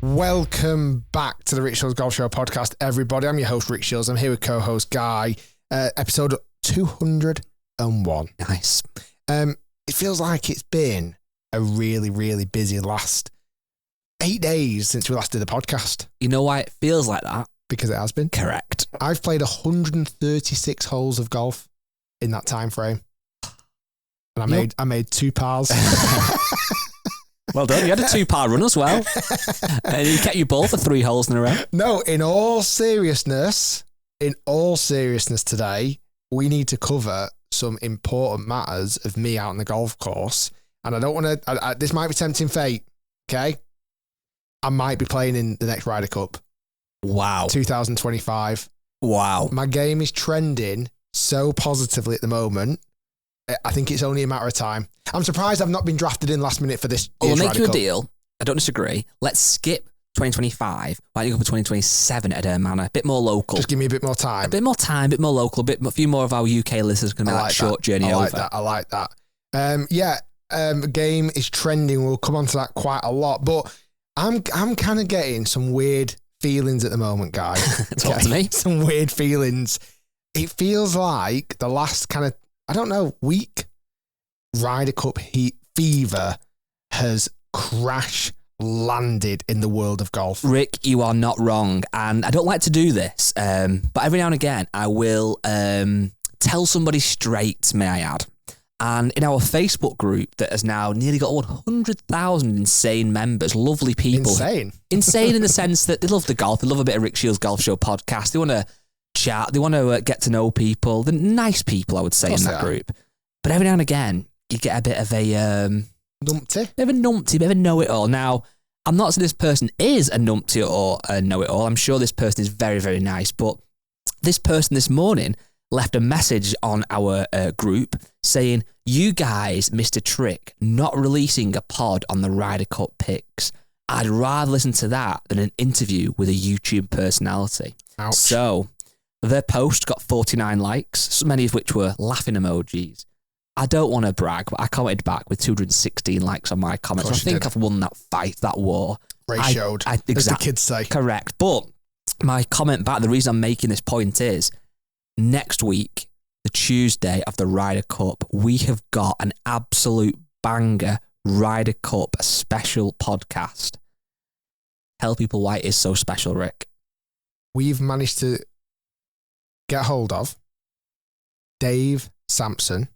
Welcome back to the Shiels Golf Show podcast, everybody. I'm your host, Rick Shiels. I'm here with co-host Guy. Episode 201. Nice. It feels like it's been a really, really busy last 8 days since we last did the podcast. You know why it feels like that? Because it has been. Correct. I've played 136 holes of golf in that time frame. And I made 2 pars. Well done. You had a 2-par run as well. And you kept your ball for 3 holes in a row. No, in all seriousness today, we need to cover some important matters of me out on the golf course. And I don't want to, this might be tempting fate, okay? I might be playing in the next Ryder Cup. Wow. 2025. Wow. My game is trending so positively at the moment. I think it's only a matter of time. I'm surprised I've not been drafted in last minute for this. We'll make you a deal. I don't disagree. Let's skip 2025. Why don't you go for 2027 at a manor? A bit more local. Just give me a bit more time. A bit more time, a bit more local, a few more of our UK listeners can make that short journey over. I like that. Game is trending. We'll come on to that quite a lot. But I'm kind of getting some weird feelings at the moment, guys. Talk to me. Some weird feelings. It feels like the last kind of, I don't know, week, Ryder Cup heat fever has crash landed in the world of golf. Rick, you are not wrong. And I don't like to do this, but every now and again, I will tell somebody straight, may I add. And in our Facebook group that has now nearly got 100,000 insane members, lovely people. Insane in the sense that they love the golf. They love a bit of Rick Shiels Golf Show podcast. They want to chat. They want to get to know people. They're nice people, I would say, in that group. But every now and again, you get a bit of a numpty. Bit of a know-it-all. Now, I'm not saying this person is a numpty or a know-it-all. I'm sure this person is very, very nice. But this person this morning left a message on our group saying, "You guys missed a trick not releasing a pod on the Ryder Cup picks. I'd rather listen to that than an interview with a YouTube personality." Ouch. So their post got 49 likes, so many of which were laughing emojis. I don't want to brag, but I commented back with 216 likes on my comments. I think I've won that fight, that war. Ratioed, as the kids say. Correct. But my comment back, the reason I'm making this point is, next week, the Tuesday of the Ryder Cup, we have got an absolute banger Ryder Cup special podcast. Tell people why it is so special, Rick. We've managed to get hold of Dave Sampson,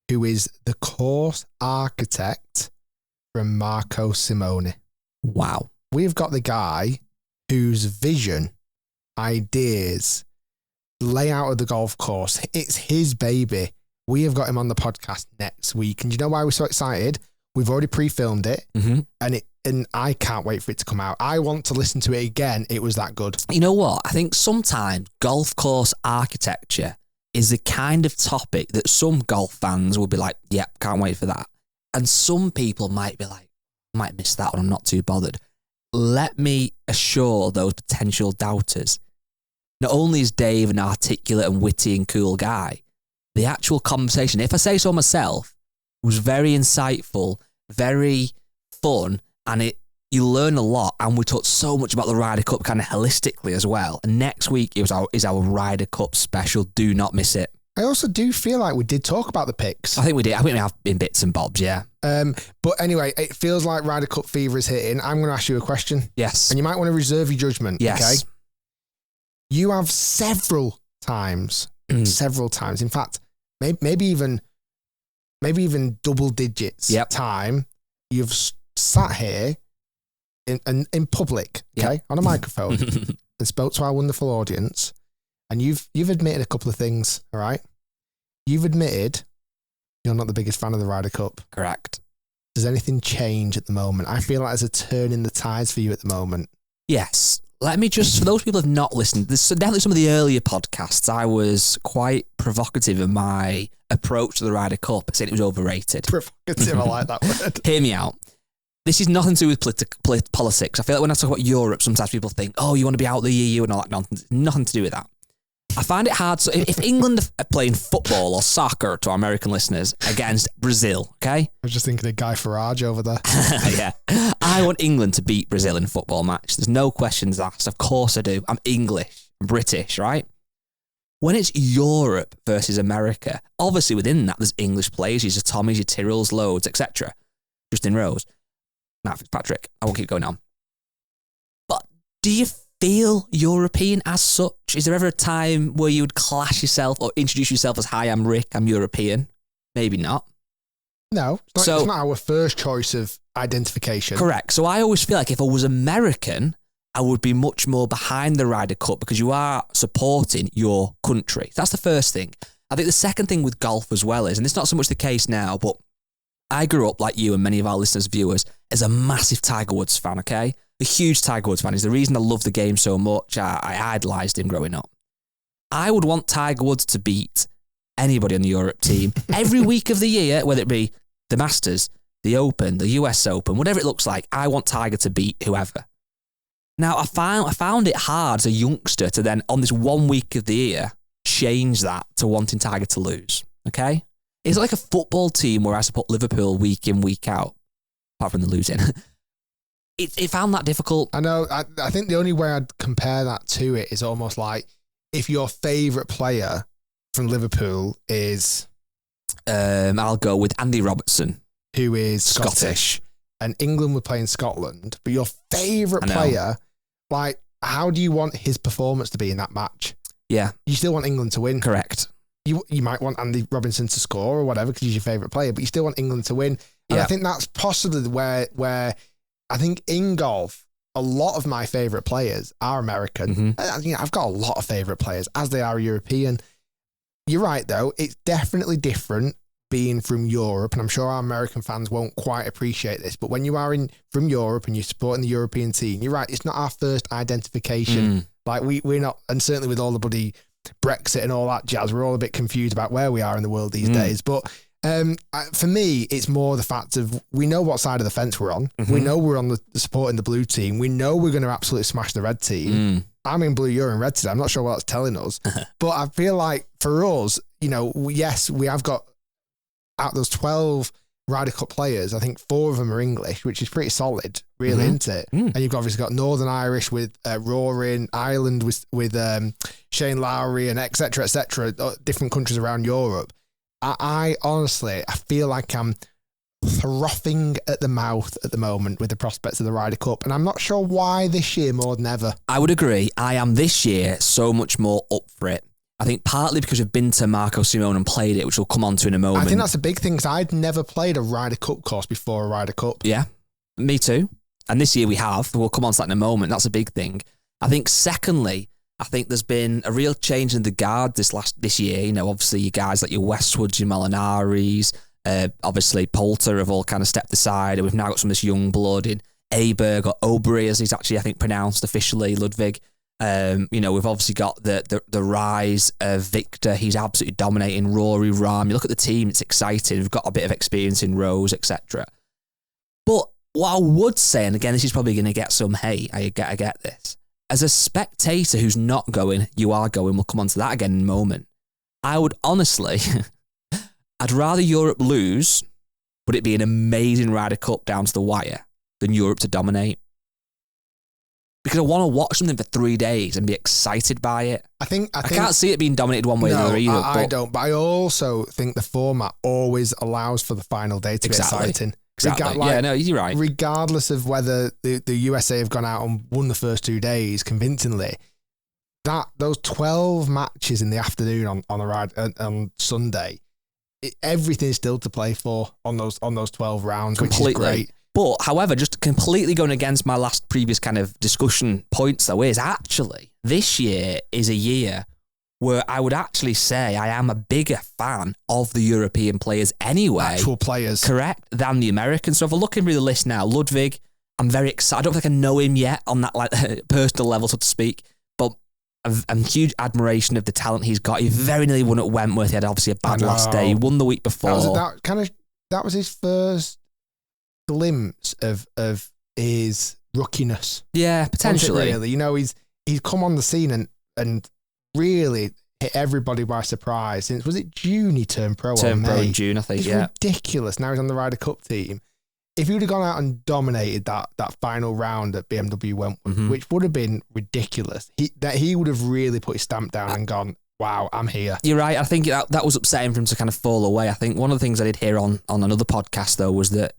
who is the course architect from Marco Simone. Wow. We've got the guy whose vision, ideas, layout of the golf course, it's his baby. We have got him on the podcast next week. And you know why we're so excited? We've already pre-filmed it, and I can't wait for it to come out. I want to listen to it again. It was that good. You know what? I think sometimes golf course architecture is the kind of topic that some golf fans will be like, yep, can't wait for that. And some people might be like, I might miss that one, I'm not too bothered. Let me assure those potential doubters, not only is Dave an articulate and witty and cool guy, the actual conversation, if I say so myself, was very insightful, very fun, and you learn a lot, and we talked so much about the Ryder Cup kind of holistically as well. And next week is our Ryder Cup special. Do not miss it. I also do feel like we did talk about the picks. I think we did. I think we have in bits and bobs, yeah. But anyway, it feels like Ryder Cup fever is hitting. I'm going to ask you a question. Yes. And you might want to reserve your judgment. Yes. Okay? You have several times, in fact, maybe even double digits time, you've sat here in public, okay, on a microphone and spoke to our wonderful audience, and you've admitted a couple of things, all right? You've admitted you're not the biggest fan of the Ryder Cup. Correct. Does anything change at the moment? I feel like there's a turn in the tides for you at the moment. Yes. Let me just, for those people who have not listened, there's definitely some of the earlier podcasts, I was quite provocative in my approach to the Ryder Cup, saying it was overrated. Provocative, I like that word. Hear me out. This is nothing to do with politics. I feel like when I talk about Europe, sometimes people think, oh, you want to be out the EU and all that nonsense. Nothing to do with that. I find it hard. So if England are playing football or soccer, to our American listeners, against Brazil, okay? I was just thinking of Guy Farage over there. Yeah. I want England to beat Brazil in a football match. There's no questions asked. Of course I do. I'm English, I'm British, right? When it's Europe versus America, obviously within that, there's English players, your Tommies, your Tyrrells, loads, etc. Justin Rose, Matt Fitzpatrick. I won't keep going on. But do you feel European as such? Is there ever a time where you would class yourself or introduce yourself as, hi, I'm Rick, I'm European? Maybe not. No, it's not our first choice of identification. Correct. So I always feel like if I was American, I would be much more behind the Ryder Cup because you are supporting your country. That's the first thing. I think the second thing with golf as well is, and it's not so much the case now, but I grew up like you and many of our listeners, viewers, as a massive Tiger Woods fan, okay? A huge Tiger Woods fan. Is the reason I love the game so much. I idolised him growing up. I would want Tiger Woods to beat anybody on the Europe team every week of the year, whether it be the Masters, the Open, the US Open, whatever it looks like. I want Tiger to beat whoever. Now, I found it hard as a youngster to then, on this 1 week of the year, change that to wanting Tiger to lose, okay? It's like a football team where I support Liverpool week in, week out, apart from the losing. It found that difficult. I know. I think the only way I'd compare that to it is almost like if your favourite player from Liverpool is... I'll go with Andy Robertson. Who is Scottish. And England were playing Scotland. But your favourite player, like, how do you want his performance to be in that match? Yeah. You still want England to win. Correct. You might want Andy Robinson to score or whatever because he's your favourite player, but you still want England to win. And I think that's possibly where I think in golf, a lot of my favourite players are American. Mm-hmm. I've got a lot of favourite players, as they are European. You're right, though. It's definitely different being from Europe, and I'm sure our American fans won't quite appreciate this, but when you are from Europe and you're supporting the European team, you're right, it's not our first identification. Like, we're not, and certainly with all the bloody Brexit and all that jazz, we're all a bit confused about where we are in the world these days. But for me, it's more the fact of we know what side of the fence we're on. Mm-hmm. We know we're on the supporting the blue team. We know we're going to absolutely smash the red team. I'm in blue, you're in red today. I'm not sure what that's telling us. But I feel like for us, yes, we have got, out of those 12 Ryder Cup players, I think 4 of them are English, which is pretty solid, really, isn't it? And you've obviously got Northern Irish with Roaring, Ireland with Shane Lowry, and et cetera, different countries around Europe. I honestly, I feel like I'm frothing at the mouth at the moment with the prospects of the Ryder Cup, and I'm not sure why this year more than ever. I would agree. I am this year so much more up for it. I think partly because I've been to Marco Simone and played it, which we'll come on to in a moment. I think that's a big thing, because I'd never played a Ryder Cup course before a Ryder Cup. Yeah, me too. And this year we have. We'll come on to that in a moment. That's a big thing. I think secondly, I think there's been a real change in the guard this year. Obviously you guys like your Westwoods, your Molinaris, obviously Poulter have all kind of stepped aside, and we've now got some of this young blood in Aberg, or Obery as he's actually, I think, pronounced officially, Ludwig. We've obviously got the rise of Victor. He's absolutely dominating. Rory, Rahm. You look at the team, it's exciting. We've got a bit of experience in Rose, etc. But what I would say, and again, this is probably going to get some hate, I get this. As a spectator who's not going, you are going, we'll come on to that again in a moment. I would honestly, I'd rather Europe lose, but it be an amazing Ryder Cup down to the wire, than Europe to dominate. Because I want to watch something for 3 days and be excited by it. I can't see it being dominated one way or the other either. I don't, but I also think the format always allows for the final day to be exciting. Exactly. You're right. Regardless of whether the USA have gone out and won the first 2 days convincingly, those 12 matches in the afternoon on the ride on Sunday, everything's still to play for on those 12 rounds, completely. Which is great. But, however, just completely going against my previous kind of discussion points, though, is actually this year is a year where I would actually say I am a bigger fan of the European players anyway. Actual players. Correct. Than the Americans. So if we're looking through the list now, Ludwig, I'm very excited. I don't think I know him yet on that personal level, so to speak, but I'm huge admiration of the talent he's got. He very nearly won at Wentworth. He had obviously a bad last day. He won the week before. That was his first glimpse of his rookiness. Yeah, potentially. Really, he's come on the scene and really hit everybody by surprise since, was it June he turned pro? Turned pro in June, I think, it's ridiculous. Now he's on the Ryder Cup team. If he would have gone out and dominated that final round that BMW went with, which would have been ridiculous, he would have really put his stamp down and gone, wow, I'm here. You're right. I think that was upsetting for him to kind of fall away. I think one of the things I did hear on another podcast, though, was that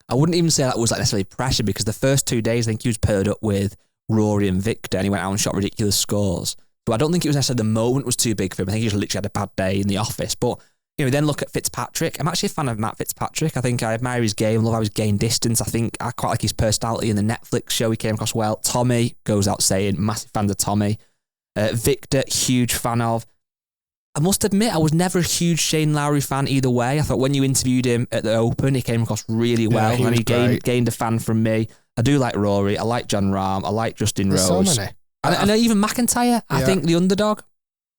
I wouldn't even say that was like necessarily pressure, because the first 2 days, I think he was paired up with Rory and Victor, and he went out and shot ridiculous scores. So I don't think it was necessarily the moment was too big for him. I think he just literally had a bad day in the office. But then look at Fitzpatrick. I'm actually a fan of Matt Fitzpatrick. I think I admire his game, love how he's gained distance. I think I quite like his personality in the Netflix show. He came across well. Tommy, goes out saying, massive fan of Tommy. Victor, huge fan of. I must admit, I was never a huge Shane Lowry fan either way. I thought when you interviewed him at the Open, he came across really well, and he gained a fan from me. I do like Rory. I like John Rahm. I like Justin Rose. So many. And even McIntyre, I think the underdog.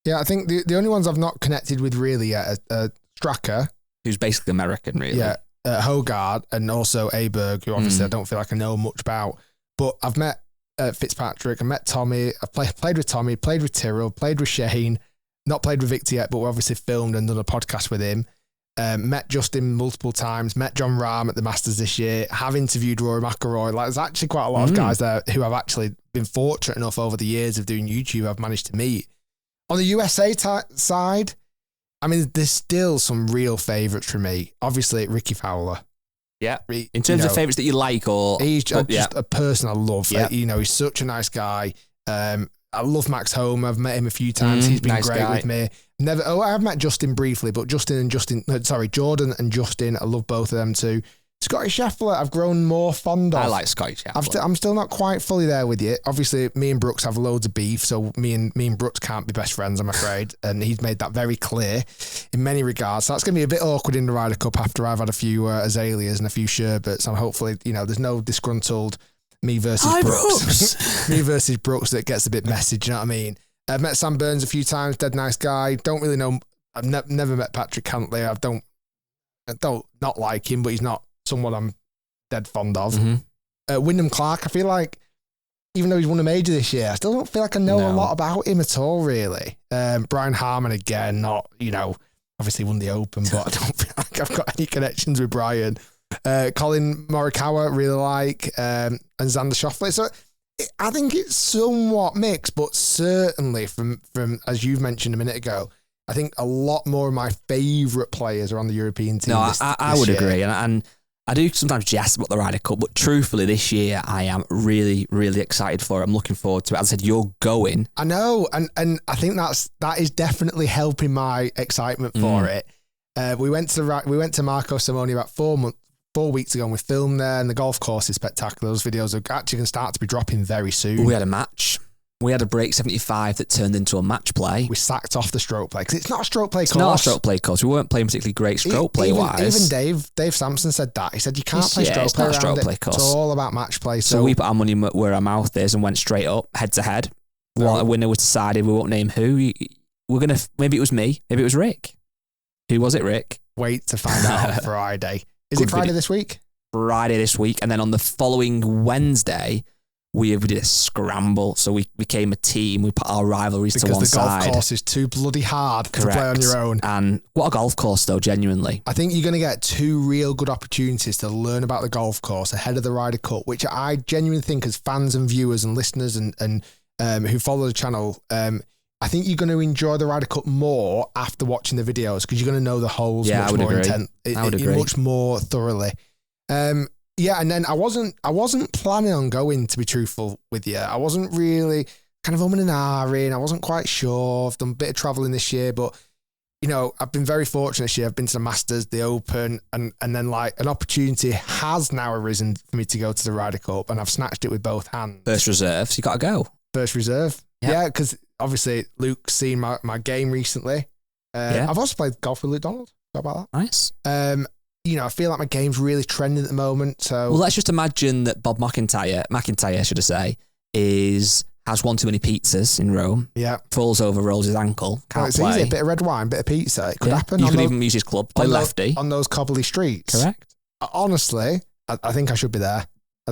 Yeah, I think the only ones I've not connected with really yet are Straka, who's basically American, really. Yeah, Hogard, and also Aberg, who obviously I don't feel like I know much about. But I've met Fitzpatrick, I met Tommy, I've played with Tommy, played with Tyrrell, played with Shane, not played with Victor yet, but we obviously filmed and done a podcast with him. Met Justin multiple times, met John Rahm at the Masters this year, have interviewed Rory McIlroy. Like, there's actually quite a lot of guys there who I've actually been fortunate enough over the years of doing YouTube I've managed to meet. On the USA side, I mean, there's still some real favourites for me. Obviously, Ricky Fowler. Yeah. In terms of favourites that you like, or he's just a person I love. Yeah. He's such a nice guy. I love Max Home. I've met him a few times. He's been great with me. I've met Justin briefly, but Jordan and Justin, I love both of them too. Scotty Scheffler, I've grown more fond of. I like Scotty Scheffler. I'm still not quite fully there with you. Obviously, me and Brooks have loads of beef, so me and Brooks can't be best friends, I'm afraid. And he's made that very clear in many regards. So that's going to be a bit awkward in the Ryder Cup after I've had a few azaleas and a few sherbets. And hopefully, there's no disgruntled me versus Brooks. Me versus Brooks that gets a bit messy, do you know what I mean? I've met Sam Burns a few times, dead nice guy. Don't really know. I've never met Patrick Cantley. I don't not like him, but he's not someone I'm dead fond of. Wyndham Clark, I feel like, even though he's won a major this year, I still don't feel like I know a lot about him at all, really. Brian Harmon, again, not, obviously won the Open, but I don't feel like I've got any connections with Brian. Colin Morikawa, really like, and Xander Schauffele. So I think it's somewhat mixed, but certainly from as you've mentioned a minute ago, I think a lot more of my favourite players are on the European team. No, I would agree. And I do sometimes jest about the Ryder Cup, but truthfully this year I am really, really excited for it. I'm looking forward to it. As I said, you're going. I know, and I think that is definitely helping my excitement for it. We went to Marco Simone about 4 weeks ago, and we filmed there, and the golf course is spectacular. Those videos are actually going to start to be dropping very soon. We had a match. We had a break 75 that turned into a match play. We sacked off the stroke play because it's not a stroke play course. It's not a stroke play course. We weren't playing particularly great stroke play wise. Even Dave Sampson said that. He said you can't play stroke play around it. Course. It's all about match play. So we put our money where our mouth is and went straight up, head to head. While a winner was decided, we won't name who. Maybe it was me. Maybe it was Rick. Who was it, Rick? Wait to find out on Friday. Is it Friday this week? Friday this week. And then on the following Wednesday, we did a scramble. So we became a team. We put our rivalries to one side. Because the golf course is too bloody hard to play on your own. And what a golf course, though, genuinely. I think you're going to get two real good opportunities to learn about the golf course ahead of the Ryder Cup, which I genuinely think as fans and viewers and listeners and who follow the channel, I think you're going to enjoy the Ryder Cup more after watching the videos because you're going to know the holes much more much more thoroughly. Yeah, and then I wasn't planning on going, to be truthful with you. I wasn't really kind of umming and ahhing. I wasn't quite sure. I've done a bit of travelling this year, but I've been very fortunate this year. I've been to the Masters, the Open, and then like an opportunity has now arisen for me to go to the Ryder Cup, and I've snatched it with both hands. First reserve, so you got to go. First reserve, yeah, because obviously Luke's seen my game recently. I've also played golf with Luke Donald. How about that? Nice. I feel like my game's really trending at the moment. So, well, let's just imagine that Bob McIntyre, should I say, has one too many pizzas in Rome. Yeah, falls over, rolls his ankle, can't it's play. Easy. A bit of red wine, bit of pizza. It could happen. You could even use his club, play lefty on those cobbly streets. Correct. Honestly, I think I should be there.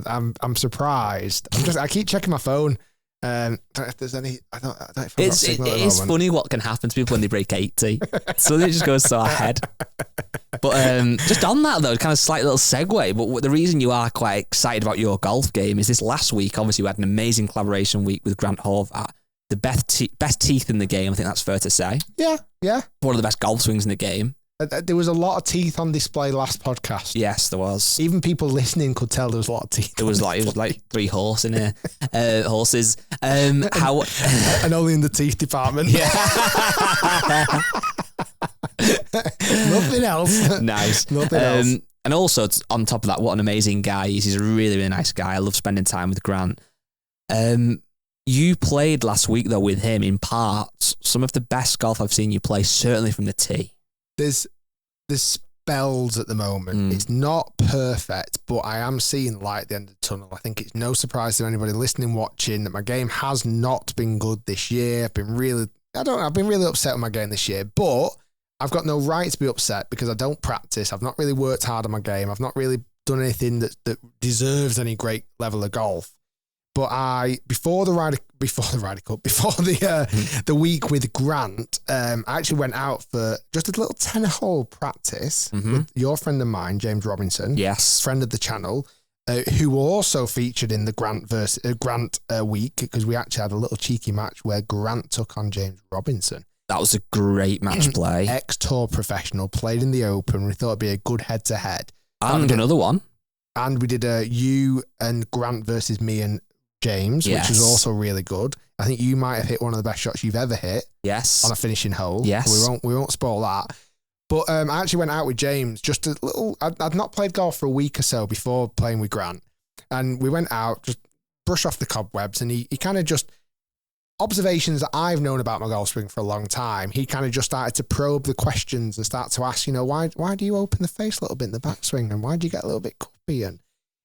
I'm surprised. I keep checking my phone. I don't know if there's any. I don't know if I've got It signal at the is moment. funny what can happen to people when they break 80. So it just goes so ahead. But just on that though, kind of slight little segue. But the reason you are quite excited about your golf game is this last week. Obviously, we had an amazing collaboration week with Grant Horvath. The best teeth in the game. I think that's fair to say. Yeah. One of the best golf swings in the game. There was a lot of teeth on display last podcast. Yes, there was. Even people listening could tell there was a lot of teeth. It was like 3 horses in here. Horses. How? And only in the teeth department. Yeah. Nothing else. Nice. Nothing else. And also, on top of that, what an amazing guy he is. He's a really, really nice guy. I love spending time with Grant. You played last week, though, with him in parts. Some of the best golf I've seen you play, certainly from the tee. There's spells at the moment. It's not perfect, but I am seeing light at the end of the tunnel. I think it's no surprise to anybody listening, watching, that my game has not been good this year. I've been really upset with my game this year, but I've got no right to be upset because I don't practice. I've not really worked hard on my game. I've not really done anything that deserves any great level of golf. But before the week with Grant, I actually went out for just a little 10-hole practice with your friend of mine, James Robinson. Yes. Friend of the channel, who also featured in the Grant week, because we actually had a little cheeky match where Grant took on James Robinson. That was a great match play. Ex-tour professional, played in the Open. We thought it'd be a good head-to-head. And another one. And we did you and Grant versus me and James, yes, which was also really good. I think you might have hit one of the best shots you've ever hit. Yes. On a finishing hole. Yes. We won't spoil that. But I actually went out with James just a little. I'd not played golf for a week or so before playing with Grant, and we went out, just brush off the cobwebs, and he kind of just, observations that I've known about my golf swing for a long time, he kind of just started to probe the questions and start to ask, why do you open the face a little bit in the backswing, and why do you get a little bit cuppy? And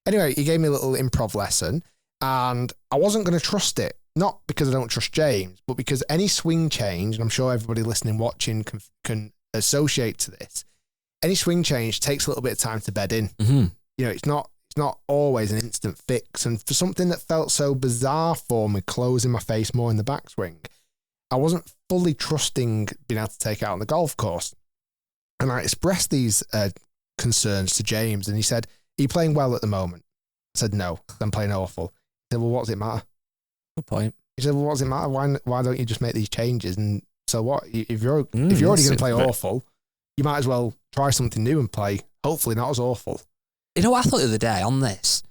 anyway, he gave me a little improv lesson. And I wasn't going to trust it, not because I don't trust James, but because any swing change, and I'm sure everybody listening, watching can associate to this, any swing change takes a little bit of time to bed in. Mm-hmm. It's not always an instant fix. And for something that felt so bizarre for me, closing my face more in the backswing, I wasn't fully trusting being able to take it out on the golf course. And I expressed these concerns to James, and he said, "Are you playing well at the moment?" I said, "No, I'm playing awful." He said, "Well, what does it matter?" Good point. He said, "Well, what does it matter? Why don't you just make these changes? And so what? If you're already going to play awful, you might as well try something new and play, hopefully not as awful." You know what I thought the other day on this?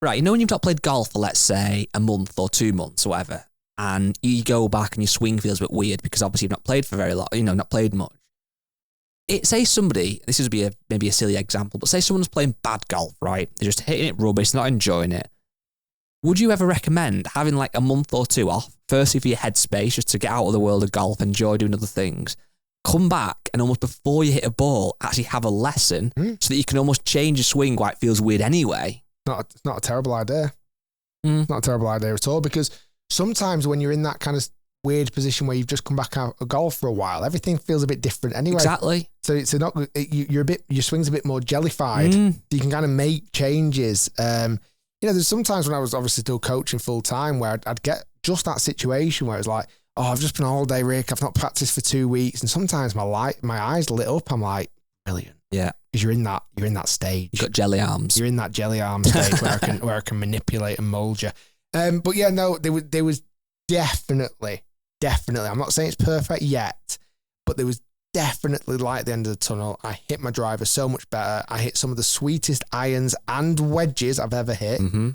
Right, when you've not played golf for, let's say, a month or 2 months or whatever, and you go back and your swing feels a bit weird because obviously you've not played for very long, not played much. Say somebody, this would be maybe a silly example, but say someone's playing bad golf, right? They're just hitting it rubbish, not enjoying it. Would you ever recommend having like a month or 2 off, firstly for your headspace, just to get out of the world of golf, enjoy doing other things, come back and almost before you hit a ball, actually have a lesson so that you can almost change your swing while it feels weird anyway? It's not a terrible idea. It's not a terrible idea at all, because sometimes when you're in that kind of weird position where you've just come back out of golf for a while, everything feels a bit different anyway. Exactly. So it's not, your swing's a bit more jellified. So you can kind of make changes. There's sometimes when I was obviously still coaching full time where I'd get just that situation where it's like, oh, I've just been all day, Rick. I've not practiced for 2 weeks, and sometimes my eyes lit up. I'm like, brilliant. Yeah, because you're in that stage. You've got jelly arms. You're in that jelly arm stage where I can manipulate and mold you. But yeah, no, there was definitely. I'm not saying it's perfect yet, but there was definitely light at the end of the tunnel. I hit my driver so much better. I hit some of the sweetest irons and wedges I've ever hit. Mm-hmm.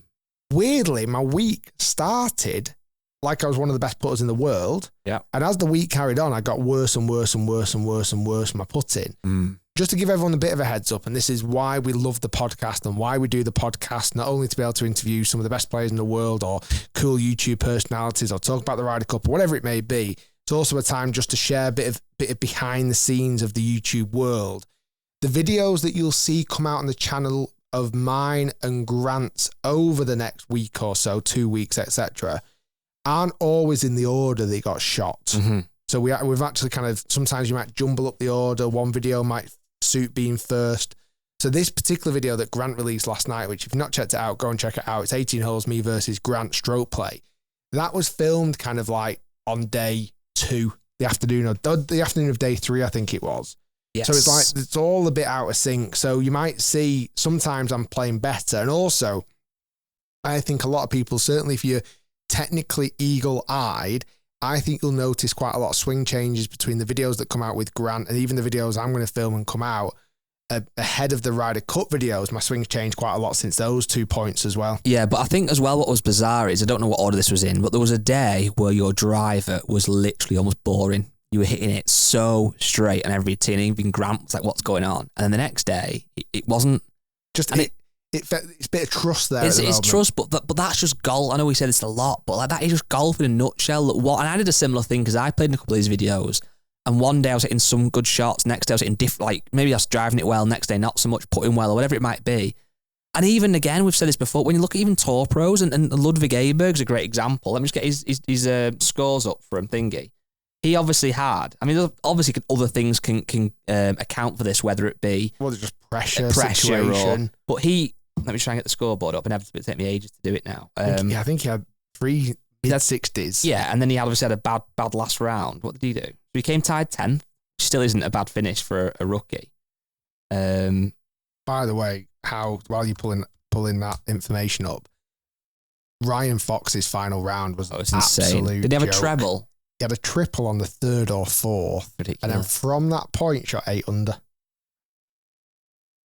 Weirdly, my week started like I was one of the best putters in the world. Yeah. And as the week carried on, I got worse and worse and worse and worse and worse with my putting. Just to give everyone a bit of a heads up, and this is why we love the podcast and why we do the podcast, not only to be able to interview some of the best players in the world or cool YouTube personalities or talk about the Ryder Cup or whatever it may be. It's also a time just to share a bit of behind the scenes of the YouTube world. The videos that you'll see come out on the channel of mine and Grant's over the next week or so, 2 weeks, etc., aren't always in the order they got shot. Mm-hmm. So we've actually kind of, sometimes you might jumble up the order. One video might suit being first. So this particular video that Grant released last night, which if you've not checked it out, go and check it out. It's 18 holes, me versus Grant stroke play. That was filmed kind of like on day 2, the afternoon of day 3, I think it was. Yes. So it's like, it's all a bit out of sync. So you might see sometimes I'm playing better. And also, I think a lot of people, certainly if you're technically eagle-eyed, I think you'll notice quite a lot of swing changes between the videos that come out with Grant and even the videos I'm going to film and come out ahead of the Ryder Cup videos. My swings changed quite a lot since those 2 points as well. Yeah, but I think as well what was bizarre is, I don't know what order this was in, but there was a day where your driver was literally almost boring. You were hitting it so straight on every tee, and even Grant was like, what's going on? And then the next day, it wasn't... It's a bit of trust there. It's trust, but that's just golf. I know we say this a lot, but like that is just golf in a nutshell. And I did a similar thing because I played in a couple of these videos, and one day I was hitting some good shots, next day I was hitting different, like maybe I was driving it well, next day not so much, putting well, or whatever it might be. And even again, we've said this before, when you look at even tour pros, and Ludwig Aberg's a great example. Let me just get his scores up from thingy. He obviously had, I mean, obviously other things can account for this, whether it be... Well, it's just pressure situation. But let me try and get the scoreboard up. Inevitably, it'll take me ages to do it now. I think he had 3 mid-60s. Yeah, and then he obviously had a bad last round. What did he do? So he came tied 10th, which still isn't a bad finish for a rookie. By the way, while you're pulling that information up, Ryan Fox's final round was insane. Did he have a treble? He had a triple on the 3rd or 4th. Ridiculous. And then from that point, shot 8 under.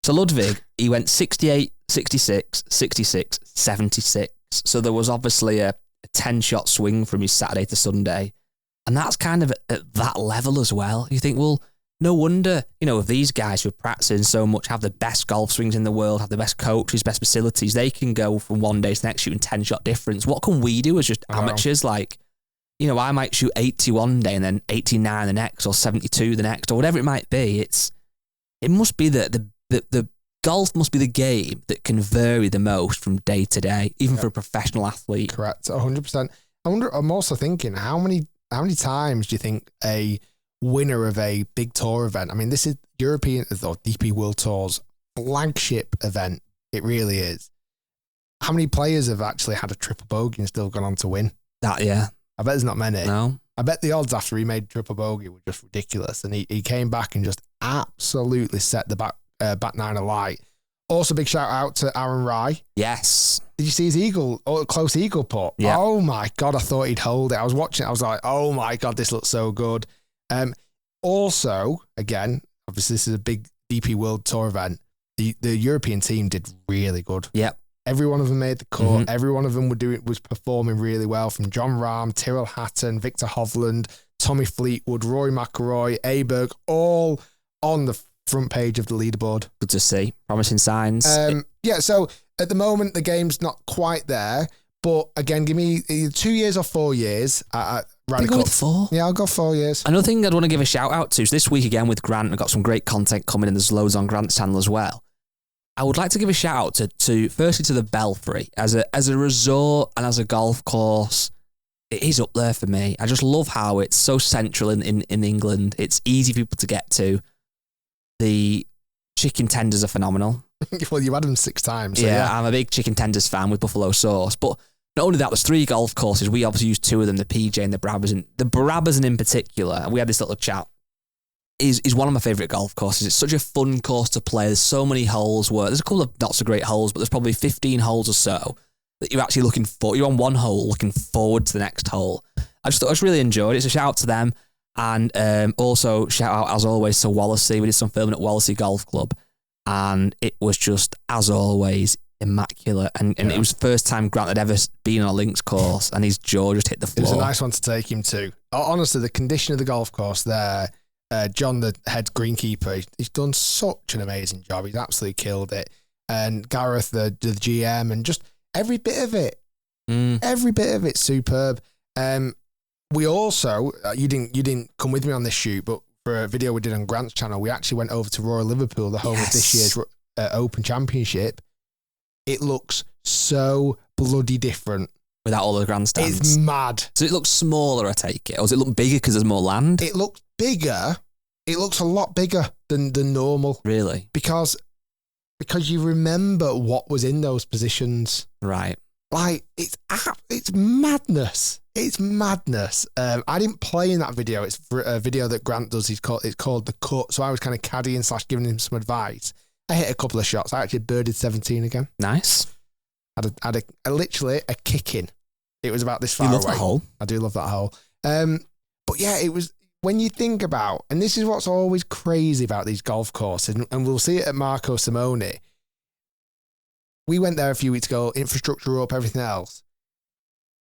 So Ludwig, he went 68, 66, 66, 76. So there was obviously a 10-shot swing from his Saturday to Sunday. And that's kind of at that level as well. You think, well, no wonder, if these guys who are practicing so much, have the best golf swings in the world, have the best coaches, best facilities, they can go from one day to the next shooting 10-shot difference. What can we do as just amateurs? Like, I might shoot 80 one day and then 89 the next, or 72 the next, or whatever it might be. It must be the golf must be the game that can vary the most from day to day, even for a professional athlete. Correct, 100%. I'm also thinking, how many times do you think a winner of a big tour event, I mean, this is European or DP World Tour's flagship event. It really is. How many players have actually had a triple bogey and still gone on to win? Yeah. I bet there's not many. No. I bet the odds after he made triple bogey were just ridiculous. And he came back and just absolutely set the back 9 alight. Also, big shout out to Aaron Rye. Yes. Did you see his close eagle putt? Yeah. Oh my God, I thought he'd hold it. I was watching it. I was like, oh my God, this looks so good. Also, again, obviously this is a big DP World Tour event. The European team did really good. Yep. Every one of them made the cut. Mm-hmm. Every one of them was performing really well, from John Rahm, Tyrrell Hatton, Victor Hovland, Tommy Fleetwood, Rory McIlroy, Aberg, all on the front page of the leaderboard. Good to see. Promising signs. Yeah, so at the moment, the game's not quite there. But again, give me 2 years or 4 years at Ryder Cup. 4? Yeah, I'll go 4 years. Another thing I'd want to give a shout out to is this week again with Grant. I've got some great content coming in. There's loads on Grant's channel as well. I would like to give a shout out to firstly to the Belfry as a resort and as a golf course. It is up there for me. I just love how it's so central in England. It's easy for people to get to. The chicken tenders are phenomenal. Well, you had them 6 times. So yeah, I'm a big chicken tenders fan with buffalo sauce. But not only that, there's 3 golf courses. We obviously use 2 of them, the PJ and the Brabazon. The Brabazon in particular, and we had this little chat, is one of my favourite golf courses. It's such a fun course to play. There's so many holes where there's a couple of not so great holes, but there's probably 15 holes or so that you're actually you're on one hole looking forward to the next hole. I just really enjoyed it. It's a shout out to them. And also shout out, as always, to Wallasey. We did some filming at Wallasey Golf Club, and it was just, as always, immaculate. And it was the first time Grant had ever been on a links course, and his jaw just hit the floor. It was a nice one to take him to. Honestly, the condition of the golf course there, John, the head greenkeeper, he's done such an amazing job. He's absolutely killed it. And Gareth, the GM, and just every bit of it. Every bit of it's superb. We also, you didn't come with me on this shoot, but for a video we did on Grant's channel, we actually went over to Royal Liverpool, the home of this year's Open Championship. It looks so bloody different. Without all the grandstands. It's mad. So it looks smaller, I take it? Or does it look bigger because there's more land? It looks bigger. It looks a lot bigger than normal. Really? Because you remember what was in those positions. Right. Like, it's madness. It's madness. I didn't play in that video. It's a video that Grant does. It's called The Cut. So I was kind of caddying / giving him some advice. I hit a couple of shots. I actually birdied 17 again. Nice. Had literally a kick in. It was about this far away. You love away. that hole. I do love that hole. But yeah, it was, when you think about, and this is what's always crazy about these golf courses, and we'll see it at Marco Simone. We went there a few weeks ago, infrastructure up, everything else.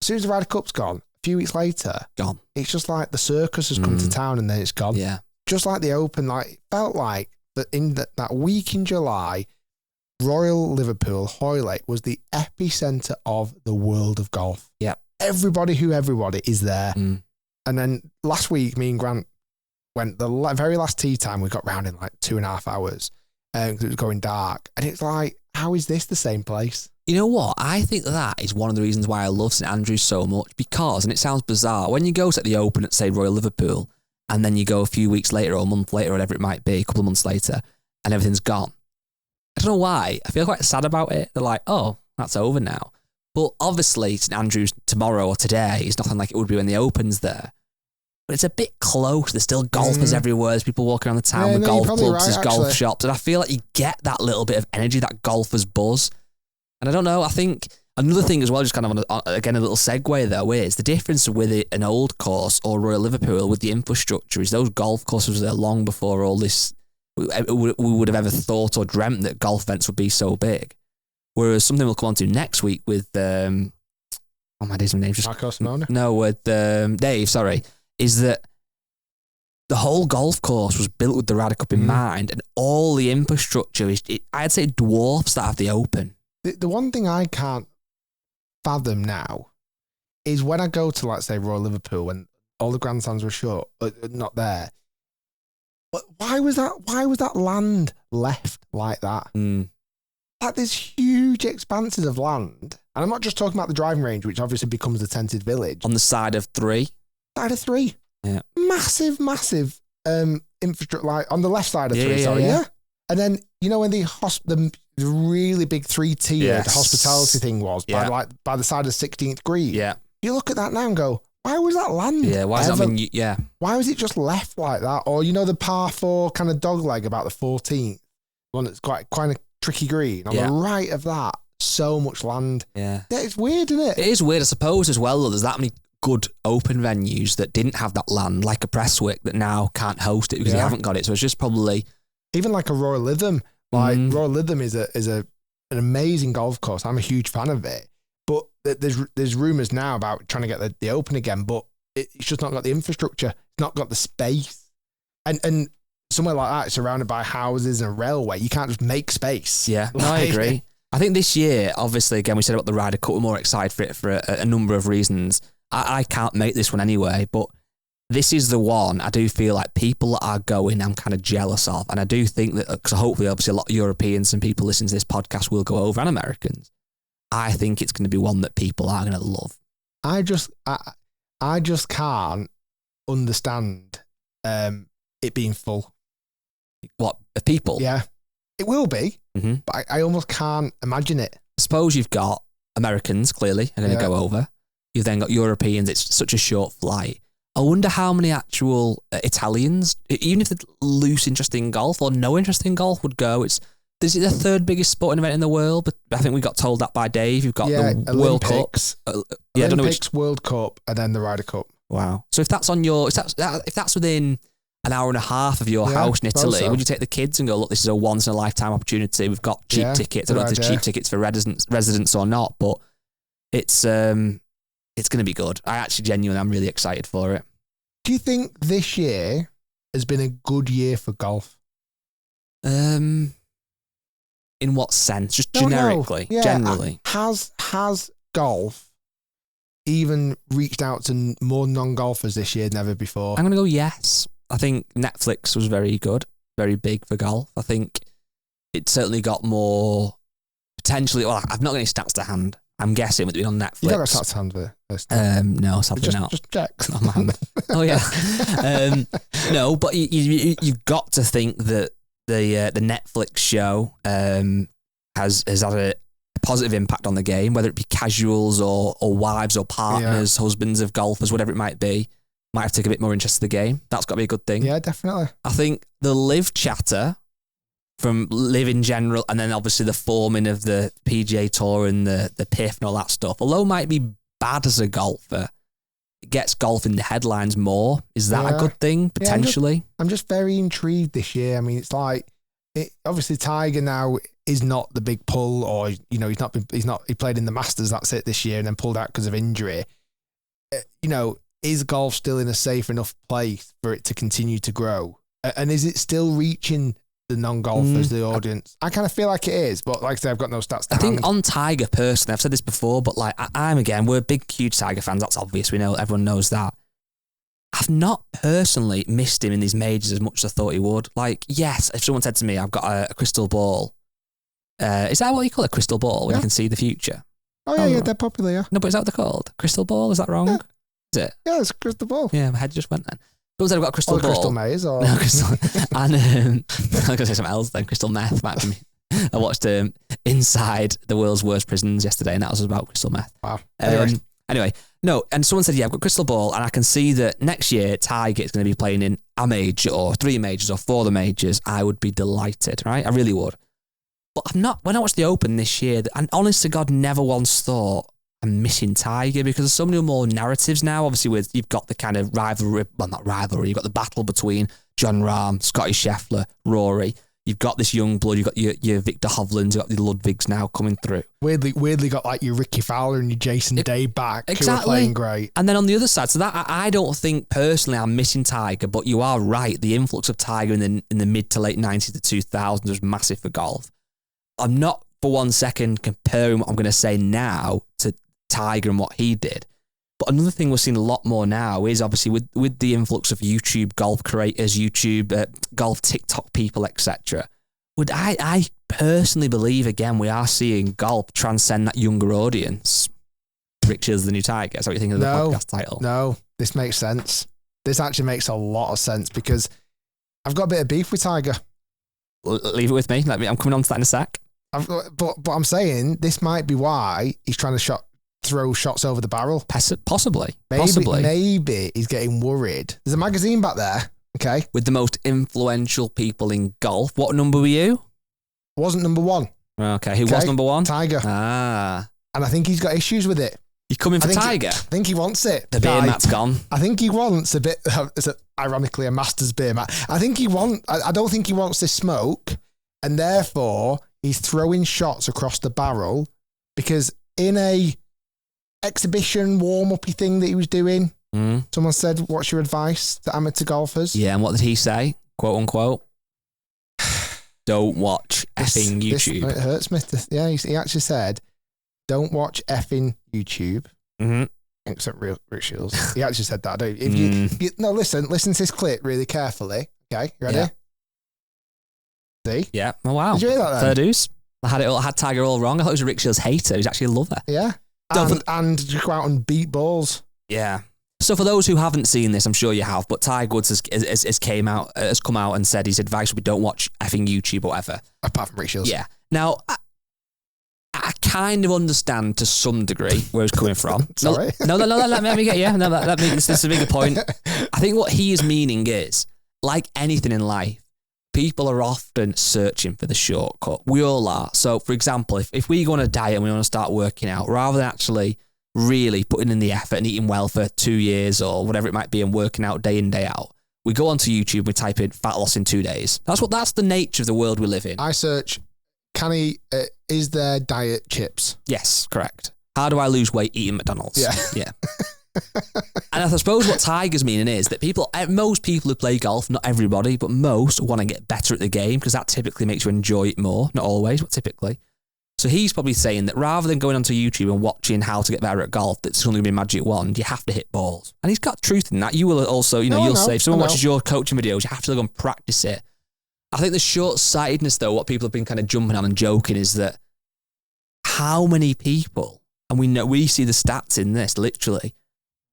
As soon as the Ryder Cup's gone, a few weeks later, gone. It's just like the circus has come to town and then it's gone. Yeah. Just like the Open, like, it felt like that in that week in July, Royal Liverpool, Hoylake was the epicenter of the world of golf. Yeah. Everybody is there. And then last week, me and Grant went the very last tee time. We got round in like 2.5 hours because it was going dark. And it's like, how is this the same place? You know what? I think that is one of the reasons why I love St Andrews so much, because, and it sounds bizarre, when you go to the Open at, say, Royal Liverpool, and then you go a few weeks later or a month later, or whatever it might be, a couple of months later, and everything's gone. I don't know why. I feel quite sad about it. They're like, oh, that's over now. But obviously, St Andrews tomorrow or today is nothing like it would be when the Open's there. But it's a bit close. There's still golfers everywhere. There's people walking around the town with golf clubs. Right, there's golf shops. And I feel like you get that little bit of energy, that golfer's buzz. And I don't know, I think another thing as well, just kind of again, a little segue though, is the difference with an old course or Royal Liverpool with the infrastructure is those golf courses were there long before all this, we would have ever thought or dreamt that golf events would be so big. Whereas something we'll come on to next week with, oh my days, my name just... Marco Simone? No, with Dave, sorry, is that the whole golf course was built with the Ryder Cup in mind, and all the infrastructure, I'd say, dwarfs that of the Open. The one thing I can't fathom now is when I go to, like, say, Royal Liverpool, when all the grandstands were not there. But why was that land left like that? Like, there's huge expanses of land, and I'm not just talking about the driving range, which obviously becomes the tented village. On the side of 3. Side of 3. Yeah. Massive infrastructure, like on the left side of 3. Yeah. And then, you know, when the really big 3-tiered hospitality thing was by the side of 16th green. Yeah. You look at that now and go, why was that land? Yeah. Why is that? Why was it just left like that? Or, you know, the par 4 kind of dog leg about the 14th one that's quite a tricky green on the right of that. So much land. Yeah. It's weird, isn't it? It is weird, I suppose, as well, though. There's that many good Open venues that didn't have that land, like a Prestwick, that now can't host it because they haven't got it. So it's just probably... Even like a Royal Lytham. Like, Royal Lytham is an amazing golf course. I'm a huge fan of it. But there's rumours now about trying to get the Open again, but it's just not got the infrastructure. It's not got the space. And somewhere like that, it's surrounded by houses and a railway. You can't just make space. Yeah, no, I agree. I think this year, obviously, again, we said about the Ryder Cup, we're more excited for it for a number of reasons. I can't make this one anyway, but this is the one I do feel like people that are going, I'm kind of jealous of. And I do think that, because hopefully, obviously, a lot of Europeans and people listening to this podcast will go over, and Americans. I think it's going to be one that people are going to love. I just can't understand it being full. What, of people? Yeah, it will be, but I almost can't imagine it. I suppose you've got Americans, clearly, are going to go over. You've then got Europeans. It's such a short flight. I wonder how many actual Italians, even if they're loose interest in golf or no interest in golf, would go. This is the 3rd biggest sporting event in the world, but I think we got told that by Dave. You've got the World Cup. Olympics, World Cup, and then the Ryder Cup. Wow. So if that's within an hour and a half of your house in Italy, would you take the kids and go, look, this is a once-in-a-lifetime opportunity. We've got cheap tickets. I don't know if there's cheap tickets for residents or not, but it's going to be good. I'm really excited for it. Do you think this year has been a good year for golf? In what sense? Just generically? Yeah. Generally. Has golf even reached out to more non-golfers this year than ever before? I'm going to go yes. I think Netflix was very good, very big for golf. I think it certainly got more potentially. Well, I've not got any stats to hand. I'm guessing with it being on Netflix. You don't got stats to hand for this? No, sadly not. Just check. Oh, man. Oh yeah. No, but you've got to think that the Netflix show has had a positive impact on the game, whether it be casuals or wives or partners, husbands of golfers, whatever it might be, might have to take a bit more interest in the game. That's got to be a good thing. Yeah, definitely. I think the live chatter from live in general, and then obviously the forming of the PGA Tour and the PIF and all that stuff, although it might be bad as a golfer, it gets golf in the headlines more. Is that a good thing, potentially? I'm just very intrigued this year. I mean, it's like, obviously Tiger now is not the big pull, or, you know, he played in the Masters, that's it, this year, and then pulled out because of injury. You know, is golf still in a safe enough place for it to continue to grow? And is it still reaching the non-golfers, the audience? I kind of feel like it is, but like I said, I've got no stats to hand. I think on Tiger personally, I've said this before, but like we're big, huge Tiger fans. That's obvious. We know, everyone knows that. I've not personally missed him in these majors as much as I thought he would. Like, yes, if someone said to me, I've got a crystal ball, is that what you call a crystal ball when you can see the future? Oh yeah, they're popular, yeah. No, but is that what they're called? Crystal ball? Is that wrong? Yeah. Is it? Yeah, it's a crystal ball. Yeah, my head just went then. Someone said I've got a crystal ball. Crystal maze, or no, crystal. And I was going to say something else then. Crystal meth might be. I watched Inside the World's Worst Prisons yesterday, and that was about crystal meth. Wow. Anyway, no, and someone said, yeah, I've got crystal ball, and I can see that next year Tiger is going to be playing in a major or 3 majors or 4 of the majors. I would be delighted, right? I really would. But I'm not. When I watched the Open this year, and honest to God, never once thought I'm missing Tiger, because there's so many more narratives now. Obviously, you've got the kind of rivalry, well, not rivalry, you've got the battle between Jon Rahm, Scottie Scheffler, Rory. You've got this young blood, you've got your Victor Hovlands, you've got the Ludwigs now coming through. Weirdly got like your Ricky Fowler and your Jason Day back, exactly. Who are playing great. And then on the other side, so that I don't think personally I'm missing Tiger, but you are right. The influx of Tiger in the mid to late 90s to 2000s was massive for golf. I'm not for one second comparing what I'm going to say now to Tiger and what he did. But another thing we're seeing a lot more now is obviously with the influx of YouTube golf creators, YouTube golf TikTok people, etc. I personally believe, again, we are seeing golf transcend that younger audience. Rick Shiels, the new Tiger. That's what you think of the podcast title. No, this makes sense. This actually makes a lot of sense, because I've got a bit of beef with Tiger. Leave it with me. I'm coming on to that in a sec. But I'm saying this might be why he's trying to throw shots over the barrel. Possibly. Maybe he's getting worried. There's a magazine back there, okay? With the most influential people in golf. What number were you? Wasn't number 1. Okay, who was number 1? Tiger. Ah. And I think he's got issues with it. You coming for Tiger? I think he wants it. The beer mat's gone. I think he wants a bit, ironically, a Masters beer mat. I don't think he wants this smoke, and therefore he's throwing shots across the barrel, because in a exhibition warm-uppy thing that he was doing, someone said, what's your advice to amateur golfers? Yeah, and what did he say? Quote unquote. Don't watch effing YouTube. It hurts me. Yeah, he actually said, don't watch effing YouTube. Mm-hmm. Except Rick Shiels. He actually said that. Listen to this clip really carefully. Okay, you ready? Yeah. See? Yeah. Oh, wow. Did you hear that then? Fair dues. I had Tiger all wrong. I thought he was a Rick Shiels hater. He's actually a lover. Yeah. And just go out and beat balls. Yeah. So for those who haven't seen this, I'm sure you have, but Tiger Woods has come out and said his advice would be don't watch effing YouTube or whatever. Apart from Rick Shiels. Yeah. Now, I kind of understand to some degree where he's coming from. Sorry. No, let me get you. No, this is a bigger point. I think what he is meaning is, like anything in life, people are often searching for the shortcut. We all are. So, for example, if we go on a diet and we want to start working out, rather than actually really putting in the effort and eating well for 2 years or whatever it might be and working out day in, day out, we go onto YouTube and we type in fat loss in 2 days. That's the nature of the world we live in. I search, is there diet chips? Yes, correct. How do I lose weight eating McDonald's? Yeah. And I suppose what Tiger's meaning is that most people who play golf, not everybody, but most want to get better at the game, because that typically makes you enjoy it more. Not always, but typically. So he's probably saying that rather than going onto YouTube and watching how to get better at golf, that's only going to be a magic wand, you have to hit balls. And he's got truth in that. You will also, you'll say, if someone watches your coaching videos, you have to go and practice it. I think the short-sightedness, though, what people have been kind of jumping on and joking is that how many people, and we see the stats in this, literally,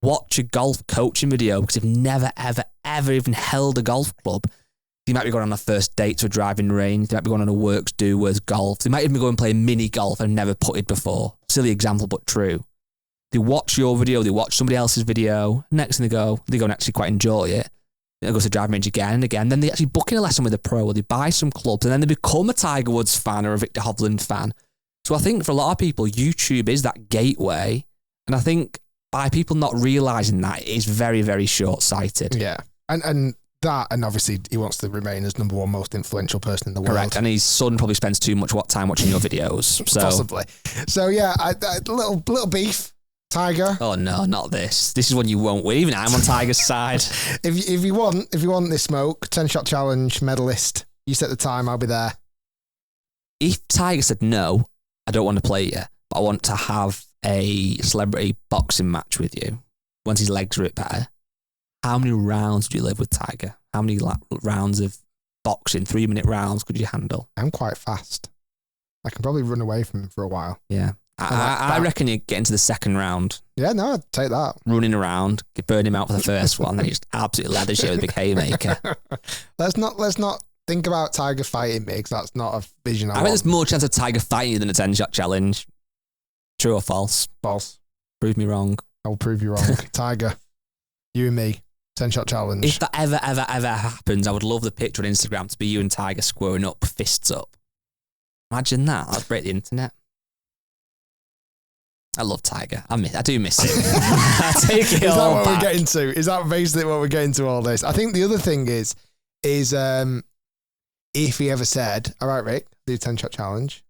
watch a golf coaching video because they've never, ever, ever even held a golf club. They might be going on a first date to a driving range. They might be going on a works do with golf. They might even go and play mini golf and never putted before. Silly example, but true. They watch your video, they watch somebody else's video. Next thing they go and actually quite enjoy it. They go to the driving range again and again. Then they actually book in a lesson with a pro, or they buy some clubs, and then they become a Tiger Woods fan or a Victor Hovland fan. So I think for a lot of people, YouTube is that gateway. And I think by people not realising that, it is very, very short-sighted. Yeah. And that, and obviously he wants to remain as number one most influential person in the world. Correct. And his son probably spends too much time watching your videos. So. Possibly. So yeah, little beef. Tiger. Oh no, not this. This is one you won't win. Even I'm on Tiger's side. If you want this smoke, 10-shot challenge medalist, you set the time, I'll be there. If Tiger said no, I don't want to play you, but I want to have a celebrity boxing match with you once his legs are a bit better, how many rounds do you live with Tiger? How many rounds of boxing, 3-minute rounds, could you handle? I'm quite fast. I can probably run away from him for a while. Yeah. I reckon you get into the second round. Yeah, no, I'd take that. Running around, burn him out for the first one, then you just absolutely leather shit with a big haymaker. Let's not think about Tiger fighting me, because that's not a vision I think there's more chance of Tiger fighting you than a 10-shot challenge. True or false? False. Prove me wrong. I will prove you wrong. Tiger, you and me, 10-shot challenge. If that ever happens, I would love the picture on Instagram to be you and Tiger squaring up, fists up. Imagine that. That'd break the internet. I love Tiger. I do miss him. I take it all back. Is that what back. we're getting to? Is that basically what we're getting to all this? I think the other thing is if he ever said, all right, Rick, do a 10-shot challenge.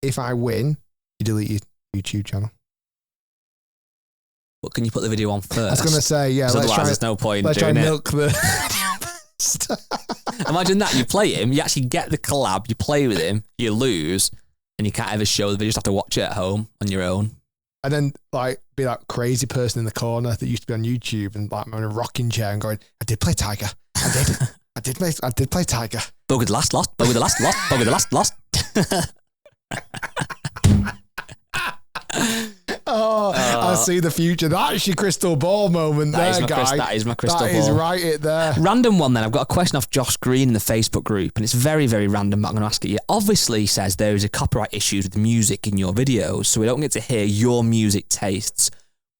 If I win, you delete your YouTube channel. But can you put the video on first? I was going to say, yeah. Otherwise, there's no point let's doing try and it. milk the... Imagine that. You play him, you actually get the collab, you play with him, you lose, and you can't ever show the video. You just have to watch it at home on your own. And then, like, be that crazy person in the corner that used to be on YouTube and, like, I'm in a rocking chair and going, I did play Tiger. I did. I did play Tiger. Bug with the last lost. Bug with the last lost. Bug with the last lost. I see the future. That's your crystal ball moment there, guy. That is my crystal ball. That is right it there. Random one then. I've got a question off Josh Green in the Facebook group, and it's very, very random, but I'm going to ask it you. Obviously, he says there is a copyright issues with music in your videos, so we don't get to hear your music tastes.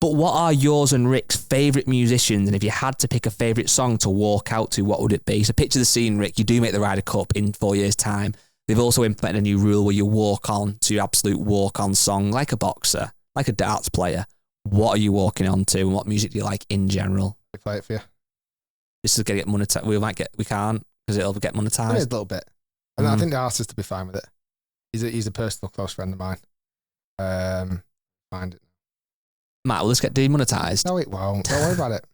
But what are yours and Rick's favourite musicians? And if you had to pick a favourite song to walk out to, what would it be? So picture the scene, Rick. You do make the Ryder Cup in 4 years' time. They've also implemented a new rule where you walk on to your absolute walk-on song, like a boxer, like a darts player. What are you walking on to, and what music do you like in general? I play it for you. This is going to get monetized. We can't, because it'll get monetized. A little bit. And I think the artist will be fine with it. He's a personal close friend of mine. Find it. Matt, will this get demonetized? No, it won't. Don't worry about it.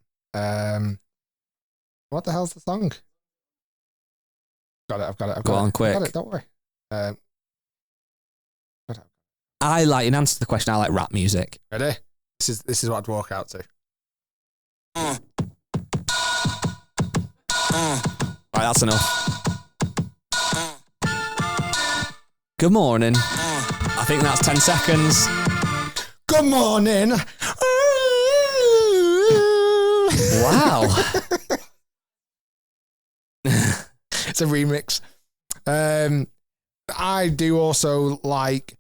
What the hell's the song? I've got it. Go on, quick. I've got it, don't worry. I like, in answer to the question, I like rap music. Ready? This is what I'd walk out to. Right, that's enough. Good morning. I think that's 10 seconds. Good morning. Wow. It's a remix. I do also like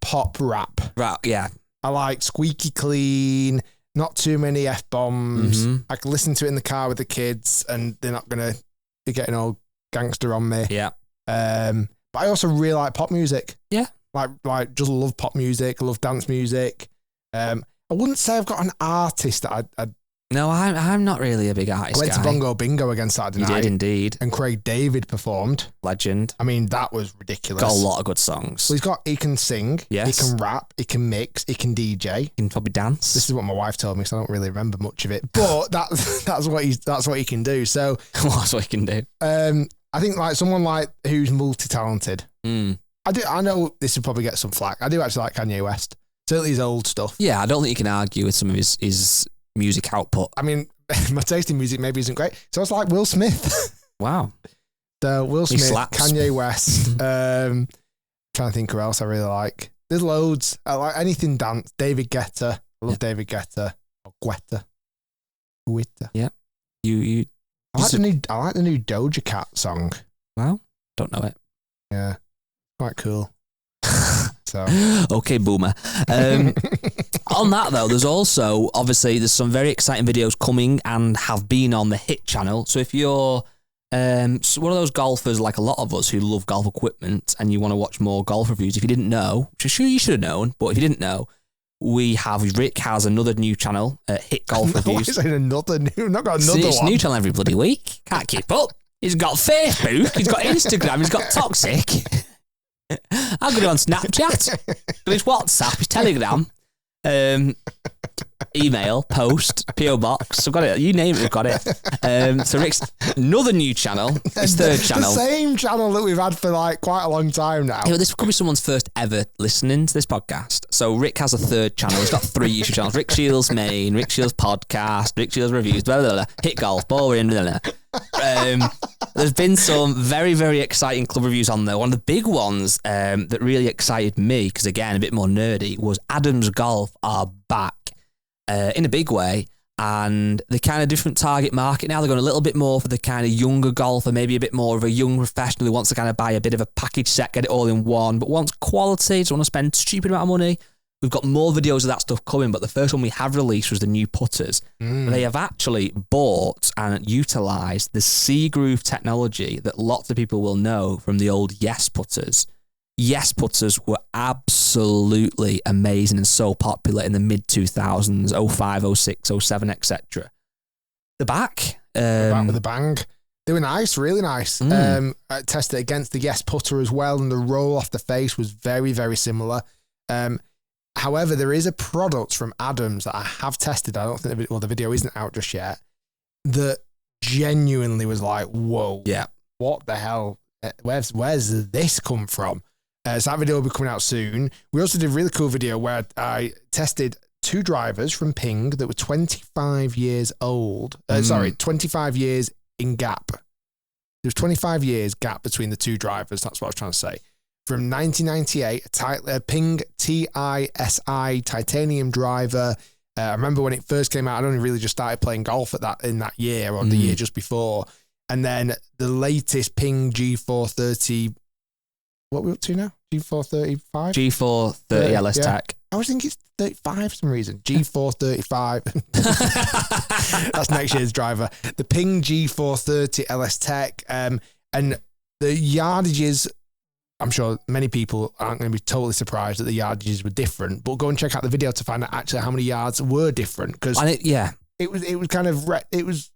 pop rap. Right, yeah. I like squeaky clean, not too many F-bombs. Mm-hmm. I can listen to it in the car with the kids and they're not going to be getting all gangster on me. Yeah. But I also really like pop music. Yeah. Like just love pop music, love dance music. I wouldn't say I've got an artist that I'd No, I'm not really a big artist went guy. to Bongo Bingo again Saturday night. You did indeed. And Craig David performed. Legend. I mean, that was ridiculous. Got a lot of good songs. Well, he can sing, yes. He can rap, he can mix, he can DJ. He can probably dance. This is what my wife told me, so I don't really remember much of it. But that's what he can do. So that's what he can do. I think like someone like who's multi-talented. Mm. I know this will probably get some flack. I do actually like Kanye West. Certainly his old stuff. Yeah, I don't think you can argue with some of his music output. I mean, my taste in music maybe isn't great. So it's like Will Smith. Wow. So Will Smith, slaps. Kanye West. Trying to think who else I really like. There's loads. I like anything dance. David Guetta. I love David Guetta. Or Guetta. Yeah. You I like the new Doja Cat song. Well, don't know it. Yeah, quite cool. So okay, boomer. On that though, there's also there's some very exciting videos coming and have been on the Hit channel. So if you're one of those golfers like a lot of us who love golf equipment and you want to watch more golf reviews, if you didn't know, which I'm sure you should have known, but if you didn't know, Rick has another new channel, Hit Golf Reviews. Is it another new? I've not got another one. It's a new channel every bloody week. Can't keep up. He's got Facebook. He's got Instagram. He's got Toxic. I've got it on Snapchat. Got his WhatsApp, his Telegram, email, post, PO box. I've got it. You name it, we've got it. So Rick's another new channel. His third channel. The same channel that we've had for like quite a long time now. Yeah, this could be someone's first ever listening to this podcast. So Rick has a third channel. He's got 3 YouTube channels. Rick Shiels Main, Rick Shiels Podcast, Rick Shiels Reviews, blah, blah, blah. Hit Golf, ball in, blah, blah. There's been some very, very exciting club reviews on there. One of the big ones that really excited me, because again, a bit more nerdy, was Adams Golf are back in a big way. And the kind of different target market now. They're going a little bit more for the kind of younger golfer, maybe a bit more of a young professional who wants to kind of buy a bit of a package set, get it all in one, but wants quality, doesn't want to spend a stupid amount of money. We've got more videos of that stuff coming, but the first one we have released was the new putters. They have actually bought and utilised the C-groove technology that lots of people will know from the old Yes putters. Yes putters were absolutely amazing and so popular in the mid-2000s, 05, 06, 07, etc. The back. Back with a bang. They were nice, really nice. I tested it against the Yes putter as well, and the roll off the face was very, very similar. However, there is a product from Adams that I have tested. I don't think the video isn't out just yet. That genuinely was like, whoa, yeah, what the hell? Where's this come from? So that video will be coming out soon. We also did a really cool video where I tested 2 drivers from Ping that were 25 years old. 25 years in gap. There was 25 years gap between the 2 drivers. That's what I was trying to say. From 1998, a Ping TISI titanium driver. I remember when it first came out, I'd only really just started playing golf in that year or the year just before. And then the latest Ping G430, what are we up to now? G435? G430 LS Tech. I was thinking it's 35 for some reason. G435. That's next year's driver. The Ping G430 LS Tech. And the yardages, I'm sure many people aren't going to be totally surprised that the yardages were different, but go and check out the video to find out actually how many yards were different. Because it was kind of, it was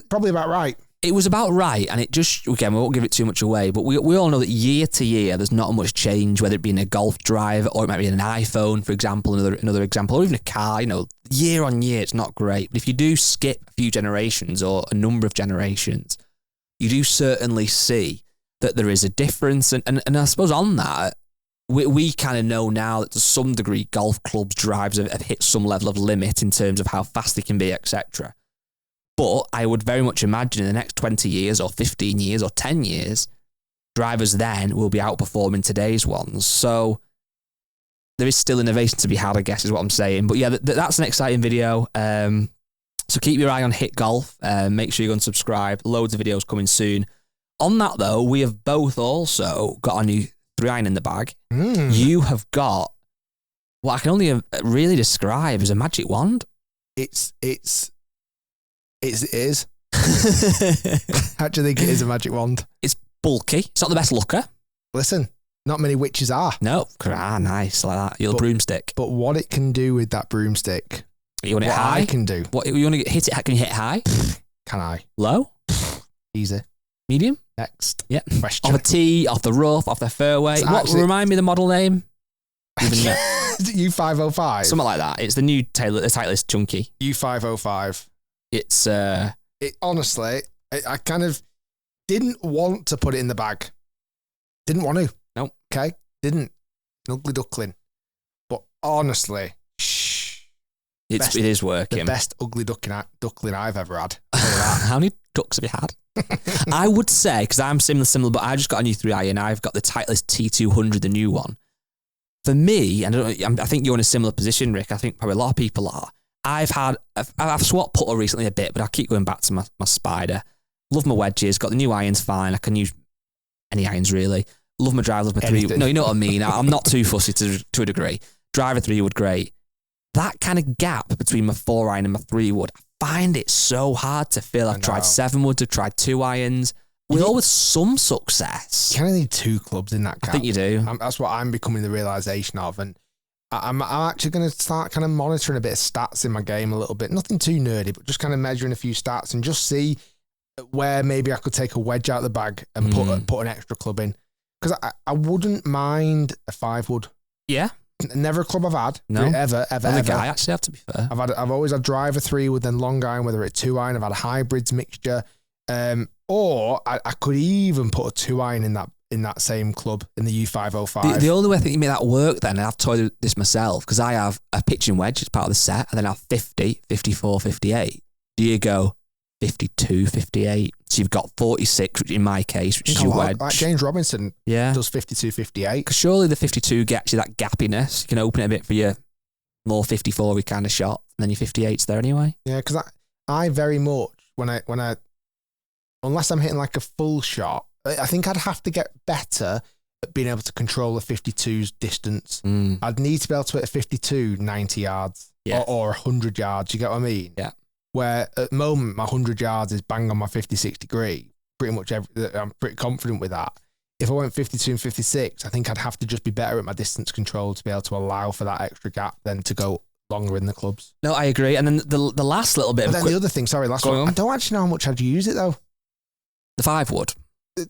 probably about right. It was about right, and it just, again, we won't give it too much away, but we all know that year to year, there's not much change, whether it be in a golf drive or it might be in an iPhone, for example, another example, or even a car, year on year, it's not great. But if you do skip a few generations or a number of generations, you do certainly see that there is a difference. And I suppose on that, we kind of know now that to some degree, golf clubs' drives have hit some level of limit in terms of how fast they can be, etc. But I would very much imagine in the next 20 years or 15 years or 10 years, drivers then will be outperforming today's ones. So there is still innovation to be had, I guess, is what I'm saying. But yeah, that's an exciting video. So keep your eye on Hit Golf. Make sure you go and subscribe. Loads of videos coming soon. On that, though, we have both also got a new 3-iron in the bag. You have got what I can only really describe as a magic wand. It is. How do you think it is a magic wand? It's bulky. It's not the best looker. Listen, not many witches are. No. Nice, like that. Your little broomstick. But what it can do with that broomstick, you want it high? I can do. What you want to hit it? Can you hit high? Can I? Low? Easy. Medium? Next. Yeah. Question. Off a tee, off the rough, off the fairway. Remind me of the model name? Is it U505? Something like that. It's the new Titleist Chunky. U505. It's honestly, I kind of didn't want to put it in the bag. Didn't want to. Nope. Okay. Didn't. An ugly duckling. But honestly, it is working. The best ugly duckling I've ever had. How many ducks have you had? I would say, because I'm similar, but I just got a new 3-iron. I've got the Titleist T200, the new one. For me, and I think you're in a similar position, Rick. I think probably a lot of people are. I've swapped putter recently a bit, but I keep going back to my Spider. Love my wedges. Got the new irons, fine. I can use any irons, really. Love my driver, love my Anything. 3. No, you know what I mean. I'm not too fussy to a degree. Driver 3-wood, great. That kind of gap between my 4-iron and my 3-wood, I find it so hard to fill. I've tried 7-woods, I've tried 2 irons. With all with some success. You kind of need 2 clubs in that gap. I think you do. That's what I'm becoming the realisation of. And I'm actually going to start kind of monitoring a bit of stats in my game a little bit. Nothing too nerdy, but just kind of measuring a few stats and just see where maybe I could take a wedge out of the bag and put an extra club in. Because I wouldn't mind a 5-wood. Yeah. Never a club I've had. No. Ever. The guy, actually, have to be fair. I've always had driver 3-wood, then long iron, whether it's 2-iron. I've had a hybrids mixture. Or I could even put a 2-iron in that same club in the U505. The only way I think you make that work then, and I've toyed with this myself, because I have a pitching wedge as part of the set, and then I have 50, 54, 58. Do you go 52, 58? So you've got 46, which in my case, which is your wedge. Like James Robinson does 52, 58. Because surely the 52 gets you that gappiness. You can open it a bit for your more 54 kind of shot, and then your 58's there anyway. Yeah, because I very much, when I unless I'm hitting like a full shot, I think I'd have to get better at being able to control a 52's distance. I'd need to be able to hit a 52 90 yards or 100 yards. You get what I mean? Yeah. Where at the moment, my 100 yards is bang on my 56 degree. Pretty much I'm pretty confident with that. If I went 52 and 56, I think I'd have to just be better at my distance control to be able to allow for that extra gap then to go longer in the clubs. No, I agree. And then the last little bit the other thing, last one. I don't actually know how much I'd use it though. The 5-wood.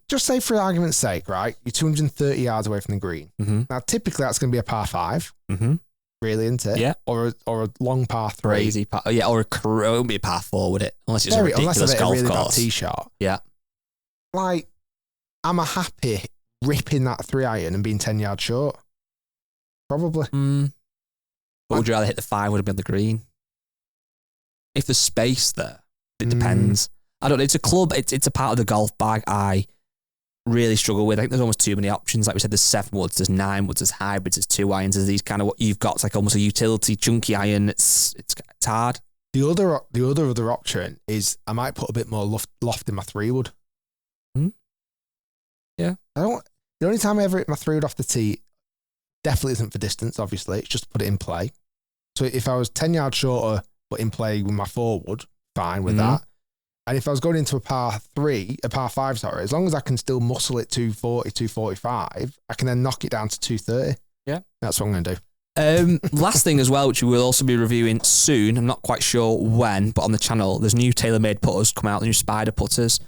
Just say for argument's sake, right? You're 230 yards away from the green. Mm-hmm. Now, typically that's going to be a par 5. Mm-hmm. Really, isn't it? Yeah. Or a long par 3. Crazy par. Yeah, or it won't be a par 4, would it? Unless it's a ridiculous golf really course. Bad tee shot. Yeah. Like, am I happy ripping that 3-iron and being 10 yards short? Probably. But would you rather hit the 5-wood and be on the green? If there's space there, it depends. I don't know. It's a club. It's a part of the golf bag I really struggle with. I think there's almost too many options. Like we said, there's 7-woods, there's 9-woods, there's hybrids, there's 2-irons, there's these kind of what you've got. It's like almost a utility chunky iron. It's hard. The other option is I might put a bit more loft in my 3-wood. Yeah. The only time I ever hit my 3-wood off the tee definitely isn't for distance, obviously. It's just to put it in play. So if I was 10 yards shorter but in play with my 4-wood, fine with that. And if I was going into a par 5, sorry, as long as I can still muscle it 240, 245, I can then knock it down to 230. Yeah. That's what I'm going to do. Last thing as well, which we will also be reviewing soon, I'm not quite sure when, but on the channel, there's new tailor-made putters come out, the new Spider putters.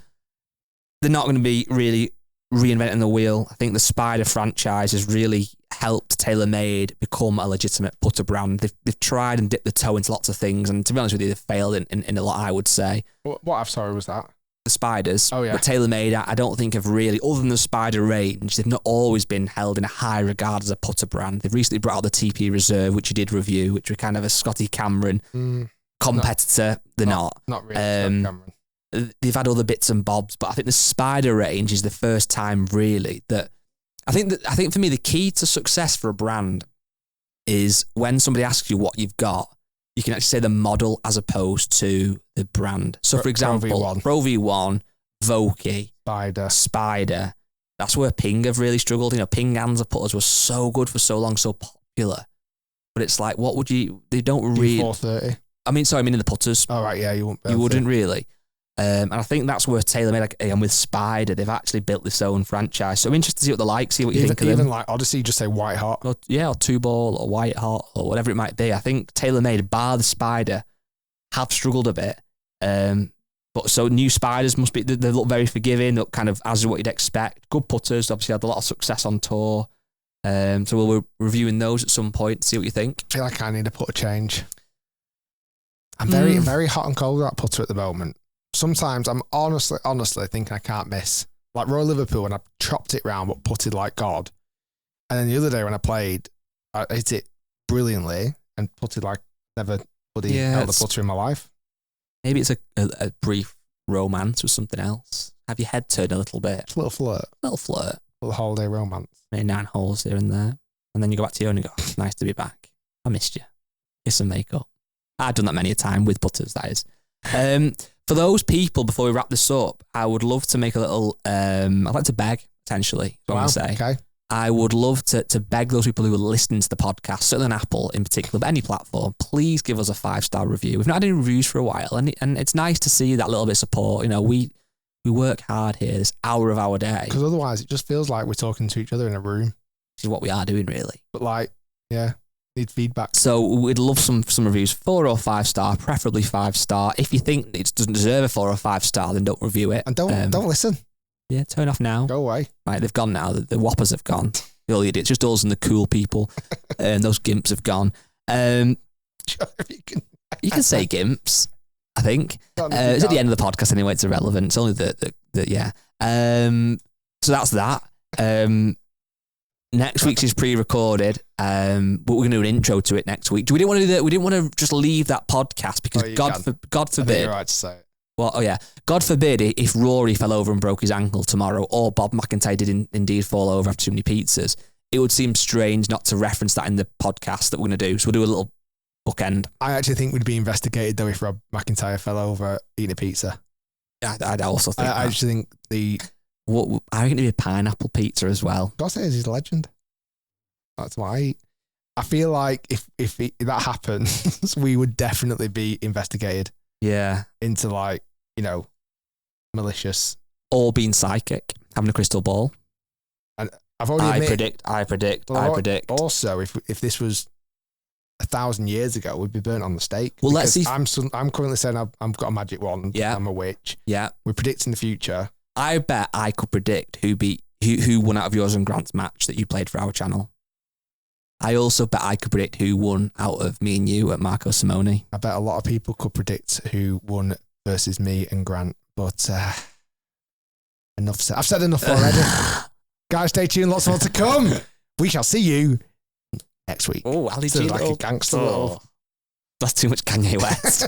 They're not going to be really reinventing the wheel. I think the Spider franchise has really helped TaylorMade become a legitimate putter brand. They've tried and dipped the toe into lots of things, and to be honest with you, they've failed in a lot, I would say. What was that? The Spiders. Oh, yeah. But TaylorMade, I don't think have really, other than the Spider range, they've not always been held in a high regard as a putter brand. They've recently brought out the TP Reserve, which you did review, which were kind of a Scotty Cameron competitor. They're not. Not really Scotty Cameron. They've had other bits and bobs, but I think the Spider range is the first time really that I think for me the key to success for a brand is when somebody asks you what you've got, you can actually say the model as opposed to the brand. So for example, Pro V1, Vokey, Spider. That's where Ping have really struggled. You know, Ping Anza putters were so good for so long, so popular. But it's like, what would you? They don't really. 430. I mean in the putters. Oh right, yeah, you wouldn't really. And I think that's where TaylorMade, and with Spider, they've actually built this own franchise. So I'm interested to see what they're like, see what you think of them. Even like Odyssey, just say White Hot. Or 2-ball or White Hot or whatever it might be. I think TaylorMade, bar the Spider, have struggled a bit. But so new Spiders must be, they look very forgiving, look kind of as what you'd expect. Good putters, obviously had a lot of success on tour. So we'll be reviewing those at some point, see what you think. I feel like I need a putter change. I'm very hot and cold with that putter at the moment. Sometimes I'm honestly thinking I can't miss. Like Royal Liverpool when I chopped it round but putted like God. And then the other day when I played, I hit it brilliantly and putted like never bloody held a putter in my life. Maybe it's a brief romance with something else. Have your head turned a little bit. Just a little flirt. A little holiday romance. Maybe 9 holes here and there. And then you go back to your own and go, it's nice to be back. I missed you. Kiss and make up. I've done that many a time with putters, that is. For those people, before we wrap this up, I would love to make a little, I'd like to beg, potentially, what I'm going to say. Okay. I would love to beg those people who are listening to the podcast, certainly on Apple in particular, but any platform, please give us a 5-star review. We've not had any reviews for a while, and it's nice to see that little bit of support. You know, we work hard here, this hour of our day. Because otherwise it just feels like we're talking to each other in a room. This is what we are doing, really. But like, yeah, need feedback. So we'd love some reviews, 4 or 5-star, preferably 5-star. If you think it doesn't deserve a 4 or 5-star, then don't review it. And don't listen. Yeah, turn off now. Go away. Right, they've gone now. The whoppers have gone. All the idiots, just us and the cool people. And those gimps have gone. You can say gimps, I think. It's at the end of the podcast anyway. It's irrelevant. It's only the yeah. So that's that. Next week's is pre-recorded, but we're going to do an intro to it next week. We didn't want to do that. We didn't want to just leave that podcast because God forbid. I think you're right to say it. Well, oh yeah, God forbid if Rory fell over and broke his ankle tomorrow, or Bob McIntyre did indeed fall over after too many pizzas. It would seem strange not to reference that in the podcast that we're going to do. So we'll do a little bookend. I actually think we'd be investigated though if Rob McIntyre fell over eating a pizza. I also think. I actually think I think it'd be a pineapple pizza as well. God says he's a legend. That's what I eat. I feel like if that happens, we would definitely be investigated. Yeah. Into like, you know, malicious. Or being psychic, having a crystal ball. And I've already admitted, I predict. Also, if this was 1,000 years ago, we'd be burnt on the stake. Well, let's see. I'm currently saying I've got a magic wand. Yeah. I'm a witch. Yeah. We're predicting the future. I bet I could predict who won out of yours and Grant's match that you played for our channel. I also bet I could predict who won out of me and you at Marco Simone. I bet a lot of people could predict who won versus me and Grant, but enough said. I've said enough already. Guys, stay tuned. Lots more to come. We shall see you next week. Oh, Ali G. Like a gangster. That's too much Kanye West.